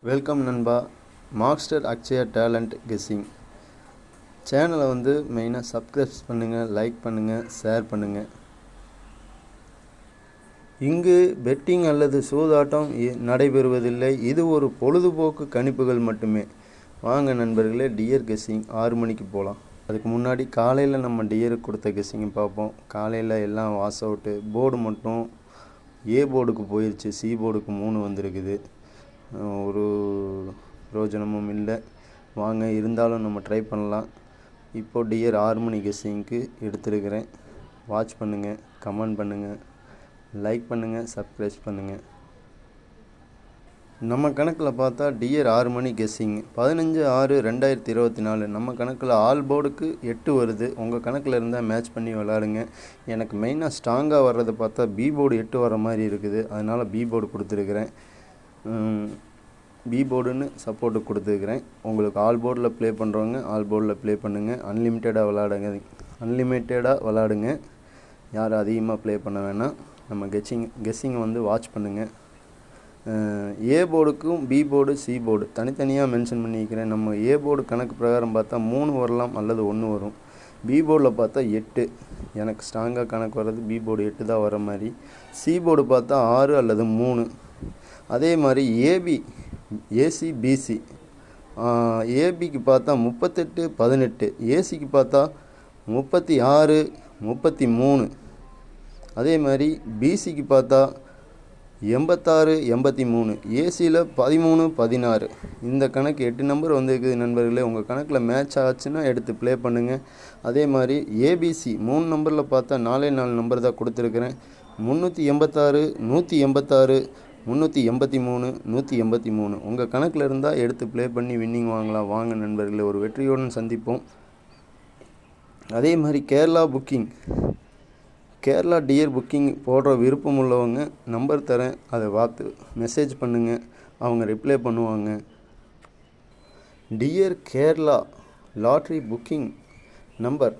Welcome நண்பா. Master Akshaya talent guessing சேனலை மெயினாக சப்ஸ்கிரைப் பண்ணுங்கள், லைக் பண்ணுங்கள், ஷேர் பண்ணுங்கள். இங்கு பெட்டிங் அல்லது சூதாட்டம் நடைபெறுவதில்லை. இது ஒரு பொழுதுபோக்கு கணிப்புகள் மட்டுமே. வாங்க நண்பர்களே, டியர் கெஸ்ஸிங் 6 மணிக்கு போகலாம். அதுக்கு முன்னாடி காலையில் நம்ம டியருக்கு கொடுத்த கெஸ்ஸிங்கை பார்ப்போம். காலையில் எல்லாம் வாஷ் அவுட்டு. போர்டு மட்டும் ஏ போர்டுக்கு போயிடுச்சு, சி போர்டுக்கு 3 வந்திருக்குது. ஒரு பிரயோஜனமும் இல்லை. வாங்க, இருந்தாலும் நம்ம ட்ரை பண்ணலாம். இப்போது டியர் 6 மணி கெஸ்ஸிங்க்கு எடுத்துருக்கிறேன். வாட்ச் பண்ணுங்கள், கமெண்ட் பண்ணுங்கள், லைக் பண்ணுங்கள், சப்ஸ்கிரைப் பண்ணுங்கள். நம்ம கணக்கில் பார்த்தா டியர் 6 மணி கெஸ்ஸிங் 15/6/2024. நம்ம கணக்கில் ஆல் போர்டுக்கு 8 வருது. உங்கள் கணக்கில் இருந்தால் மேட்ச் பண்ணி விளாடுங்க. எனக்கு மெயினாக ஸ்ட்ராங்காக வர்றதை பார்த்தா பி போர்டு 8 வர மாதிரி இருக்குது. அதனால் பி போர்டு கொடுத்துருக்குறேன். பி போர்டுன்னு சப்போர்ட்டு கொடுத்துருக்குறேன். உங்களுக்கு ஆல் போர்டில் ப்ளே பண்ணுறவங்க ஆல் போர்டில் ப்ளே பண்ணுங்கள். அன்லிமிட்டடாக விளாடுங்க. யாரும் அதிகமாக ப்ளே பண்ண வேணாம். நம்ம கெஸ்ஸிங்கை வாட்ச் பண்ணுங்கள். ஏ போர்டுக்கும் பி போர்டு, சி போர்டு தனித்தனியாக மென்ஷன் பண்ணிக்கிறேன். நம்ம ஏ போர்டு கணக்கு பிரகாரம் பார்த்தா 3 வரலாம் அல்லது 1 வரும். பி போர்டில் பார்த்தா 8. எனக்கு ஸ்ட்ராங்காக கணக்கு வர்றது பி போர்டு 8 தான் வர மாதிரி. சி போர்டு பார்த்தா 6 அல்லது 3. அதே மாதிரி ஏசி பிசி. ஏபிக்கு பார்த்தா 38/18, ஏசிக்கு பார்த்தா 36/33. அதே மாதிரி பிசிக்கு பார்த்தா 86/83, ஏசியில் 13/16. இந்த கணக்கு 8 நம்பர் வந்திருக்குது நண்பர்களே. உங்கள் கணக்கில் மேட்ச் ஆச்சுன்னா எடுத்து ப்ளே பண்ணுங்கள். அதே மாதிரி ஏபிசி 3 நம்பரில் பார்த்தா 4 நம்பர் தான் கொடுத்துருக்குறேன். 386, 186, 383, 183. உங்கள் கணக்கில் இருந்தால் எடுத்து ப்ளே பண்ணி வின்னிங் வாங்கலாம். வாங்க நண்பர்களே, ஒரு வெற்றியுடன் சந்திப்போம். அதே மாதிரி கேரளா டியர் புக்கிங் போடுற விருப்பம் உள்ளவங்க நம்பர் தரேன், அதை பார்த்து மெசேஜ் பண்ணுங்கள். அவங்க ரிப்ளை பண்ணுவாங்க. Dear Kerala lottery booking number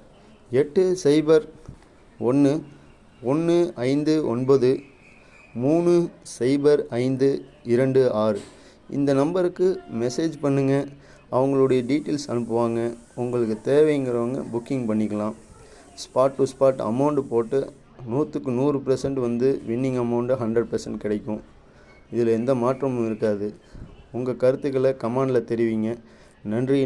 8011-305-526. இந்த நம்பருக்கு மெசேஜ் பண்ணுங்கள். அவங்களுடைய டீட்டெயில்ஸ் அனுப்புவாங்க. உங்களுக்கு தேவைங்கிறவங்க புக்கிங் பண்ணிக்கலாம். ஸ்பாட் டு ஸ்பாட் அமௌண்ட்டு போட்டு 100க்கு 100% வின்னிங் அமௌண்ட்டு 100% கிடைக்கும். இதில் எந்த மாற்றமும் இருக்காது. உங்கள் கருத்துக்களை கமெண்டில் தெரிவிங்க. நன்றி.